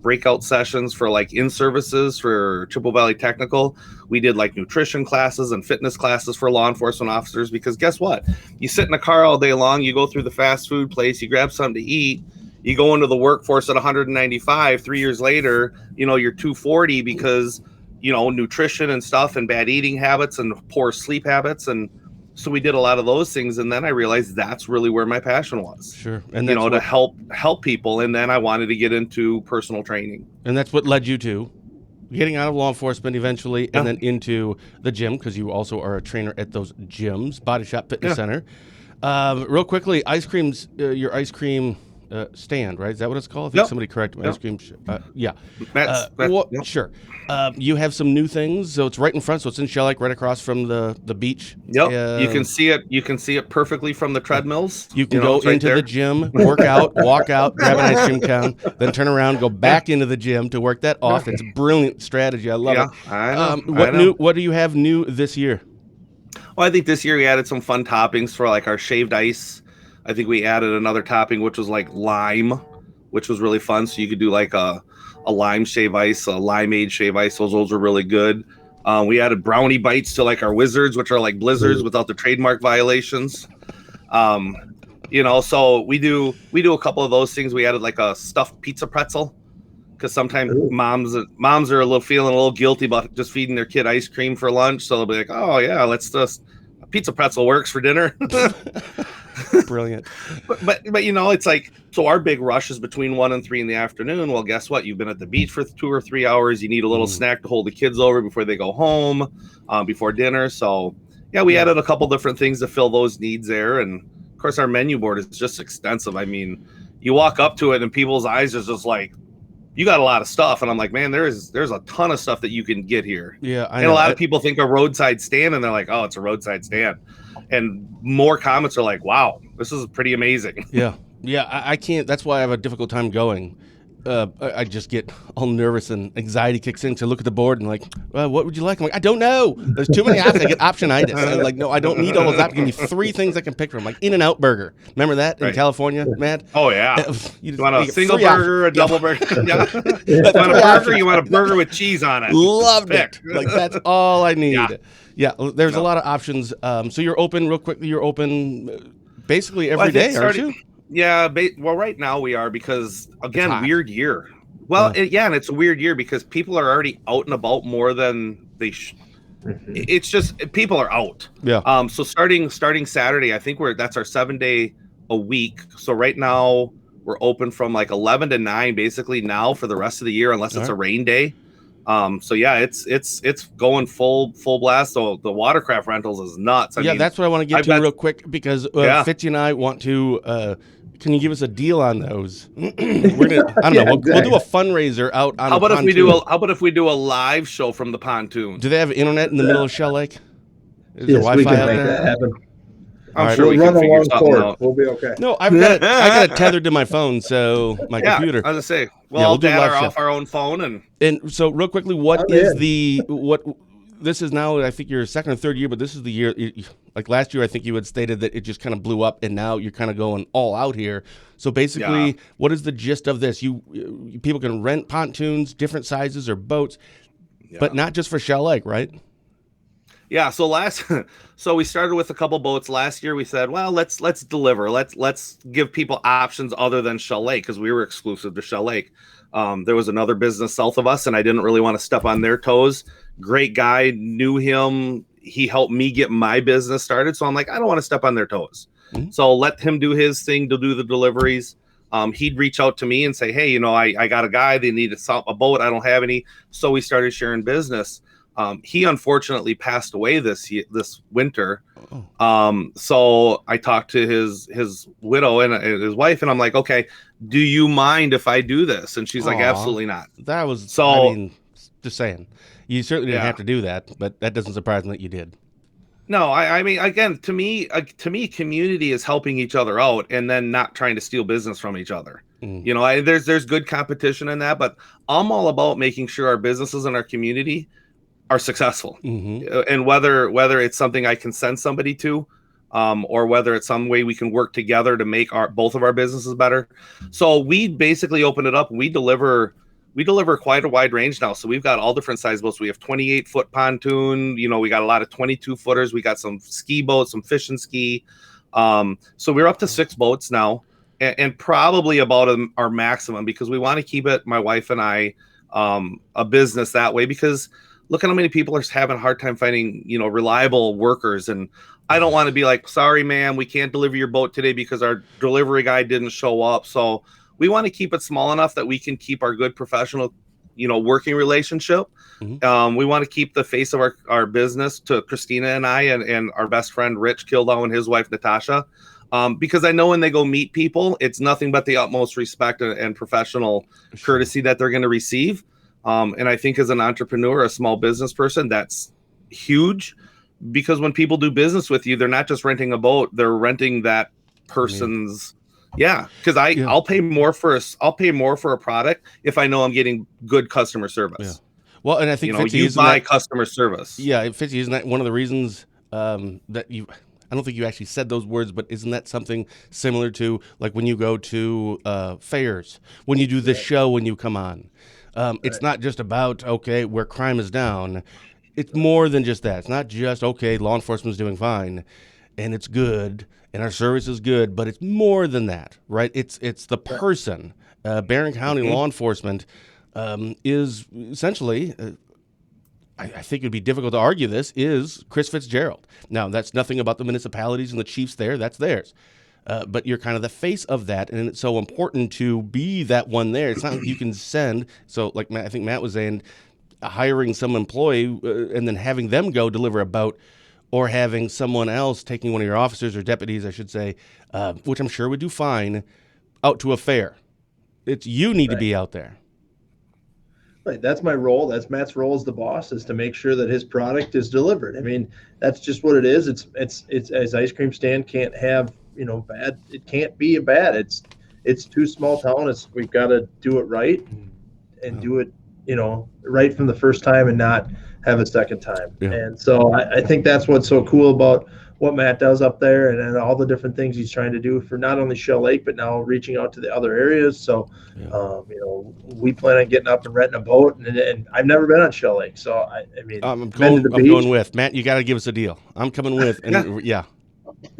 breakout sessions for like in-services for Triple Valley Technical. We did like nutrition classes and fitness classes for law enforcement officers, because guess what? You sit in a car all day long, you go through the fast food place, you grab something to eat, you go into the workforce at 195, 3 years later, you're 240 because, nutrition and stuff and bad eating habits and poor sleep habits. And so we did a lot of those things, and then I realized that's really where my passion was. Sure, and that's to help people, and then I wanted to get into personal training. And that's what led you to getting out of law enforcement eventually, and then into the gym, because you also are a trainer at those gyms, Body Shop Fitness Center. Real quickly, ice creams, your ice cream stand, right? Is that what it's called? I think somebody correct me. Ice cream. Sure. You have some new things, so it's right in front. So it's in Shell Lake, right across from the beach. Yep. You can see it. You can see it perfectly from the treadmills. You can go into the gym, work out, walk out, grab an ice cream cone, then turn around, go back into the gym to work that off. It's a brilliant strategy. I love it. I know. What do you have new this year? Well, I think this year we added some fun toppings for like our shaved ice. I think we added another topping, which was like lime, which was really fun. So you could do like a lime shave ice, a limeade shave ice. Those are really good. We added brownie bites to like our wizards, which are like blizzards without the trademark violations. So we do a couple of those things. We added like a stuffed pizza pretzel, because sometimes moms are feeling a little guilty about just feeding their kid ice cream for lunch. So they'll be like, oh yeah, let's just pizza pretzel works for dinner. Brilliant. But it's like, so our big rush is between 1 and 3 in the afternoon. Well, guess what? You've been at the beach for 2 or 3 hours. You need a little snack to hold the kids over before they go home, before dinner. So we added a couple different things to fill those needs there. And of course, our menu board is just extensive. I mean, you walk up to it and people's eyes are just like, you got a lot of stuff. And I'm like, man, there's a ton of stuff that you can get here. Yeah. And a lot of people think a roadside stand, and they're like, oh, it's a roadside stand. And more comments are like, wow, this is pretty amazing. Yeah. I can't. That's why I have a difficult time going. I just get all nervous and anxiety kicks in to look at the board and like, well, what would you like? I'm like, I don't know. There's too many options. I get optionitis. I'm like, no, I don't need all those options. Give me 3 things I can pick from. Like In-N-Out Burger. Remember that in California, Matt? Oh, yeah. You want a single burger, a double burger? Yeah. You want a burger? You want a burger with cheese on it? Loved it. Like, that's all I need. Yeah, there's a lot of options. So you're open real quickly. You're open basically every day, aren't you? Yeah, well, right now we are, because again, weird year. Well, and it's a weird year because people are already out and about more than they should. It's just people are out. Yeah. So starting Saturday, I think that's our 7-day a week. So right now we're open from like 11 to 9 basically now for the rest of the year, unless it's a rain day. So yeah, it's going full blast. So the watercraft rentals is nuts. I mean, that's what I want to get to real quick, because Fitzy and I want to. Can you give us a deal on those? We're gonna. I don't know. We'll do a fundraiser out on. How about if we do a live show from the pontoon? Do they have internet in the middle of Shell Lake? Is there Yes, we can make that happen. I'm sure we can figure something out. We'll be okay. No, I got it tethered to my phone, so my computer. I was gonna say, we'll data off our own phone and so real quickly, what this is now, I think your second or third year, but this is the year, like last year, I think you had stated that it just kind of blew up, and now you're kind of going all out here. So basically, what is the gist of this? People can rent pontoons, different sizes or boats, but not just for Shell Lake, right? Yeah. So we started with a couple boats last year. We said, well, let's deliver. Let's give people options other than Shell Lake, because we were exclusive to Shell Lake. There was another business south of us, and I didn't really want to step on their toes. Great guy, knew him. He helped me get my business started. So I'm like, I don't want to step on their toes. Mhm. So let him do his thing to do the deliveries. He'd reach out to me and say, hey, I got a guy, they need a boat. I don't have any. So we started sharing business. He unfortunately passed away this winter. So I talked to his widow and his wife, and I'm like, okay, do you mind if I do this? And she's like, absolutely not. That was, So, I mean, just saying. You certainly didn't Yeah. have to do that, but that doesn't surprise me that you did. No, I mean, again, to me, community is helping each other out and then not trying to steal business from each other. Mm. There's good competition in that, but I'm all about making sure our businesses and our community are successful. Mm-hmm. And whether it's something I can send somebody to, or whether it's some way we can work together to make both of our businesses better. So we basically open it up. We deliver quite a wide range now. So we've got all different size boats. We have 28-foot pontoon. We got a lot of 22-footers. We got some ski boats, some fish and ski. So we're up to 6 boats now, and probably about our maximum, because we want to keep it, my wife and I, a business that way, because look at how many people are having a hard time finding, reliable workers. And I don't want to be like, sorry, ma'am, we can't deliver your boat today because our delivery guy didn't show up. So we want to keep it small enough that we can keep our good professional, working relationship. Mm-hmm. We want to keep the face of our business to Christina and I and our best friend, Rich Kildow, and his wife, Natasha. Because I know when they go meet people, it's nothing but the utmost respect and professional courtesy that they're going to receive. And I think as an entrepreneur, a small business person, that's huge, because when people do business with you, they're not just renting a boat, they're renting that person's. Yeah. Cause I'll pay more for a product if I know I'm getting good customer service. Yeah. Well, and I think Fitzy, you buy customer service. Yeah. Fitzy, isn't that one of the reasons, that I don't think you actually said those words, but isn't that something similar to like when you go to fairs, when you do the show, when you come on? It's not just about, okay, where crime is down. It's more than just that. It's not just, okay, law enforcement's doing fine and it's good and our service is good, but it's more than that, right? It's the person. Barron County law enforcement is essentially, I think it'd be difficult to argue this, is Chris Fitzgerald. Now, that's nothing about the municipalities and the chiefs there. That's theirs. But you're kind of the face of that, and it's so important to be that one there. It's not like you can send. So, like I think Matt was saying, hiring some employee and then having them go deliver a boat, or having someone else taking one of your officers or deputies, I should say, which I'm sure would do fine, out to a fair. It's you need to be out there. Right. That's my role. That's Matt's role as the boss, is to make sure that his product is delivered. I mean, that's just what it is. It's as ice cream stand can't have, bad. It can't be a bad. It's too small town. We've got to do it right and do it, right from the first time and not have a second time. Yeah. And so I think that's what's so cool about what Matt does up there, and all the different things he's trying to do for not only Shell Lake, but now reaching out to the other areas. So, we plan on getting up and renting a boat, and I've never been on Shell Lake. So I mean, I'm going with Matt. You got to give us a deal. I'm coming with, and yeah.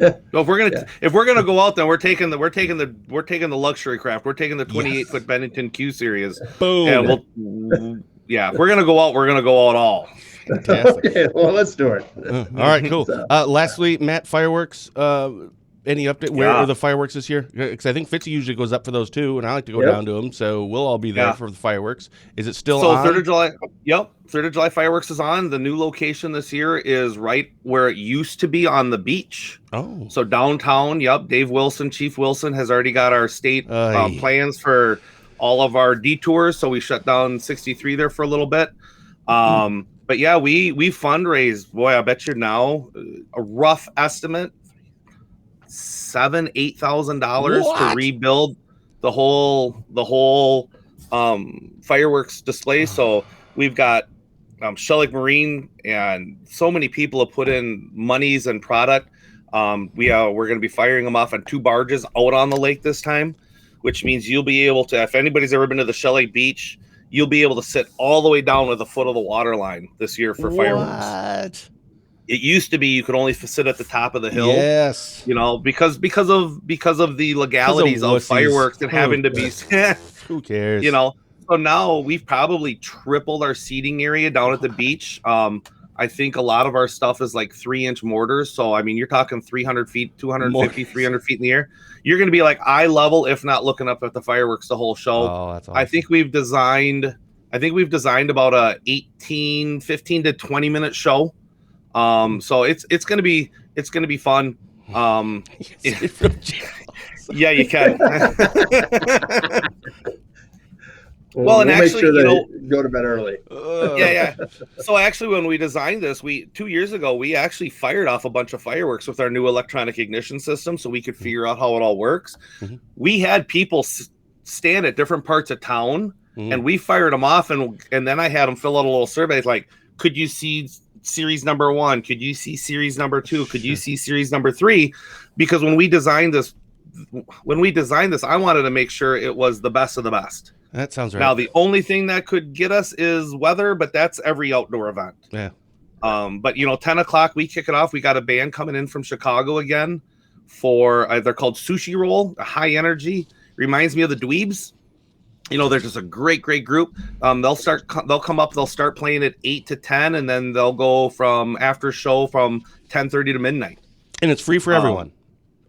So if we're gonna go out, then we're taking the luxury craft. We're taking the 28-foot Bennington Q series. Boom. And if we're gonna go out, we're gonna go out all. Fantastic. Okay, well, let's do it. All right, cool. Lastly, Matt, fireworks. Any update? Where are the fireworks this year? Because I think Fitzy usually goes up for those too, and I like to go down to them. So we'll all be there for the fireworks. Is it still on? 3rd of July. Yep, 3rd of July fireworks is on. The new location this year is right where it used to be on the beach. Oh, so downtown. Yep, Chief Wilson has already got our state plans for all of our detours. So we shut down 63 there for a little bit. But yeah, we fundraised. Boy, I bet you now a rough estimate, $8,000 to rebuild the whole fireworks display. So we've got Shell Lake Marine, and so many people have put in monies and product. We're going to be firing them off on 2 barges out on the lake this time, which means you'll be able to, if anybody's ever been to the Shell Lake Beach, you'll be able to sit all the way down to the foot of the water line this year for fireworks. It used to be you could only sit at the top of the hill. Yes. Because of the legalities of fireworks and having to be. Who cares? So now we've probably tripled our seating area down at the beach. I think a lot of our stuff is like 3-inch mortars. So, I mean, you're talking 300 feet, 250, 300 feet in the air. You're going to be like eye level, if not looking up at the fireworks the whole show. Oh, that's awesome. I think we've designed about a 15 to 20 minute show. So it's going to be fun. Yeah, you can. Well, and we'll actually, make sure go to bed early. Yeah. So actually, when we designed this, 2 years ago, we actually fired off a bunch of fireworks with our new electronic ignition system, so we could figure out how it all works. Mm-hmm. We had people stand at different parts of town, and we fired them off, and then I had them fill out a little survey like, could you see series number 1? Could you see series number 2? Could you see series number 3? Because when we designed this, I wanted to make sure it was the best of the best. That sounds right. Now, the only thing that could get us is weather, but that's every outdoor event. Yeah. But 10 o'clock, we kick it off. We got a band coming in from Chicago again for, they're called Sushi Roll, a high energy. Reminds me of the Dweebs. They're just a great group. They'll come up, they'll start playing at 8 to 10, and then they'll go from after show from 10:30 to midnight. And it's free for everyone.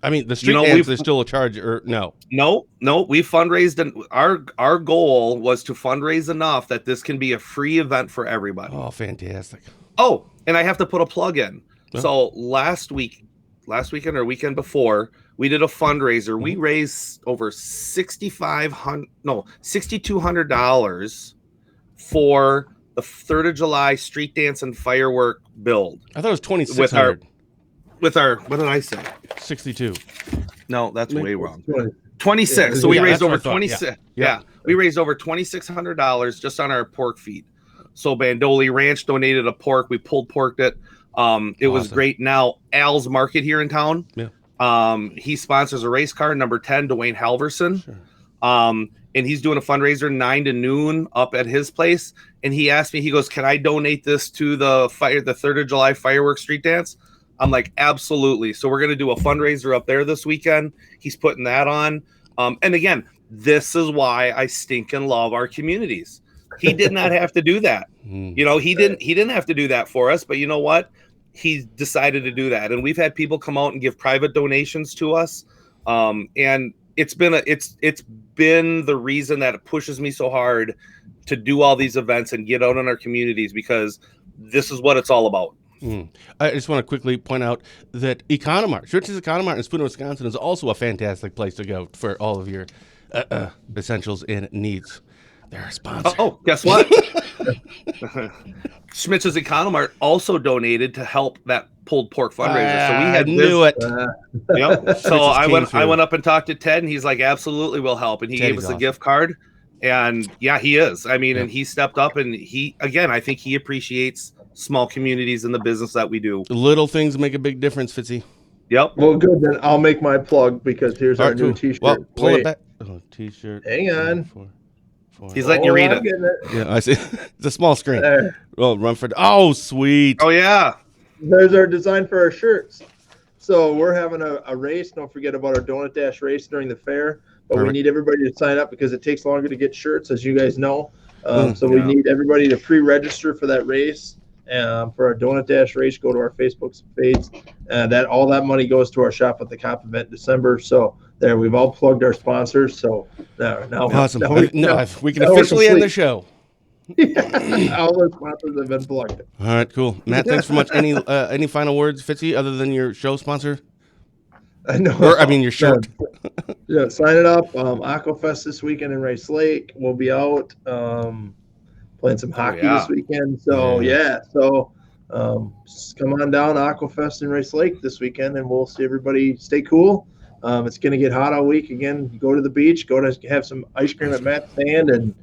I mean, the street dance is still a charge, or no? No. We fundraised, and our goal was to fundraise enough that this can be a free event for everybody. Oh, fantastic! Oh, and I have to put a plug in. Oh. So last weekend or weekend before, we did a fundraiser. Mm-hmm. We raised over $6,200 for the 3rd of July street dance and firework build. I thought it was 2,600. With our, what did I say? 62. No, that's way wrong. 26. Yeah, so we raised over 26. Yeah. We raised over $2,600 just on our pork feed. So Bandoli Ranch donated a pork. We pulled porked it. It was great. Now Al's Market here in town. Yeah. He sponsors a race car, number 10, Dwayne Halverson. Sure. And he's doing a fundraiser 9 to noon up at his place. And he asked me, he goes, "Can I donate this to the 3rd of July fireworks street dance?" I'm like, absolutely. So we're going to do a fundraiser up there this weekend. He's putting that on. And again, this is why I stinking love our communities. He did not have to do that. He didn't have to do that for us, but you know what? He decided to do that. And we've had people come out and give private donations to us. And it's been the reason that it pushes me so hard to do all these events and get out in our communities, because this is what it's all about. I just want to quickly point out that Economart, Church's Economart in Spooner, Wisconsin, is also a fantastic place to go for all of your essentials and needs. They're our sponsor. Oh, guess what? Schmitz's Economart also donated to help that pulled pork fundraiser. So we had knew it. Yep. So I went up and talked to Ted, and he's like, "Absolutely, we'll help." And he gave us a gift card. And yeah, he is. I mean, and he stepped up, and I think he appreciates small communities in the business that we do. Little things make a big difference, Fitzy. Yep. Well, good. Then I'll make my plug, because here's our new T-shirt. Well, pull it back. Oh, T-shirt. Hang on. He's letting you read it. Yeah, I see. It's a small screen. Well, run for. Oh, sweet. Oh yeah. There's our design for our shirts. So we're having a race. Don't forget about our Donut Dash race during the fair. But Perfect. We need everybody to sign up, because it takes longer to get shirts, as you guys know. We need everybody to pre-register for that race. For our Donut Dash race, go to our Facebook page. All that money goes to our Shop at the Cop event in December. So there, we've all plugged our sponsors. So now awesome. We can officially end the show. All the sponsors have been plugged. All right, cool. Matt, thanks so much. Any final words, Fitzy, other than your show sponsor? Your shirt. Yeah, sign it up. Aquafest this weekend in Rice Lake. We'll be out playing some hockey this weekend. So come on down to Aquafest in Rice Lake this weekend, and we'll see everybody. Stay cool. It's going to get hot all week. Again, go to the beach. Go to have some ice cream at Matt's stand,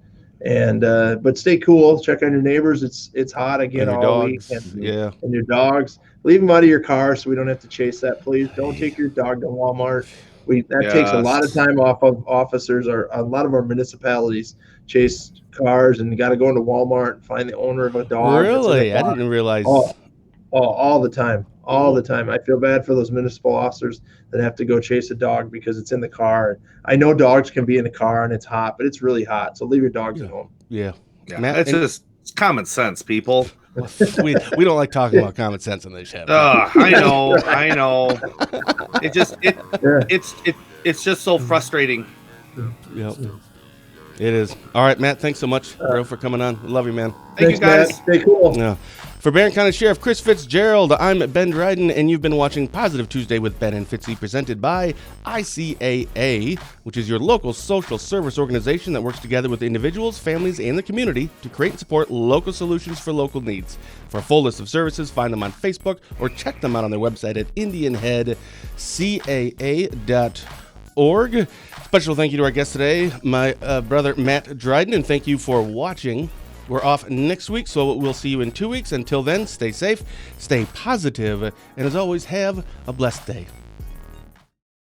but stay cool. Check on your neighbors. It's hot again all week. And your dogs. Leave them out of your car so we don't have to chase that, please. Don't take your dog to Walmart. That takes a lot of time off of officers, or a lot of our municipalities chase cars, and you got to go into Walmart and find the owner of a dog. Really? I didn't realize. All the time. All the time. I feel bad for those municipal officers that have to go chase a dog because it's in the car. I know dogs can be in the car and it's hot, but it's really hot. So leave your dogs at home. Yeah. Matt, it's common sense, people. We don't like talking about common sense in this shit. I know. Yeah. It's just so frustrating. Yep. It is. All right, Matt, thanks so much, bro, for coming on. Love you, man. Thank you, guys. Matt. Stay cool. Yeah. For Barron County Sheriff Chris Fitzgerald, I'm Ben Dryden, and you've been watching Positive Tuesday with Ben and Fitzy, presented by ICAA, which is your local social service organization that works together with individuals, families, and the community to create and support local solutions for local needs. For a full list of services, find them on Facebook or check them out on their website at indianheadcaa.org. Special thank you to our guest today, my brother Matt Dryden, and thank you for watching. We're off next week, so we'll see you in 2 weeks. Until then, stay safe, stay positive, and as always, have a blessed day.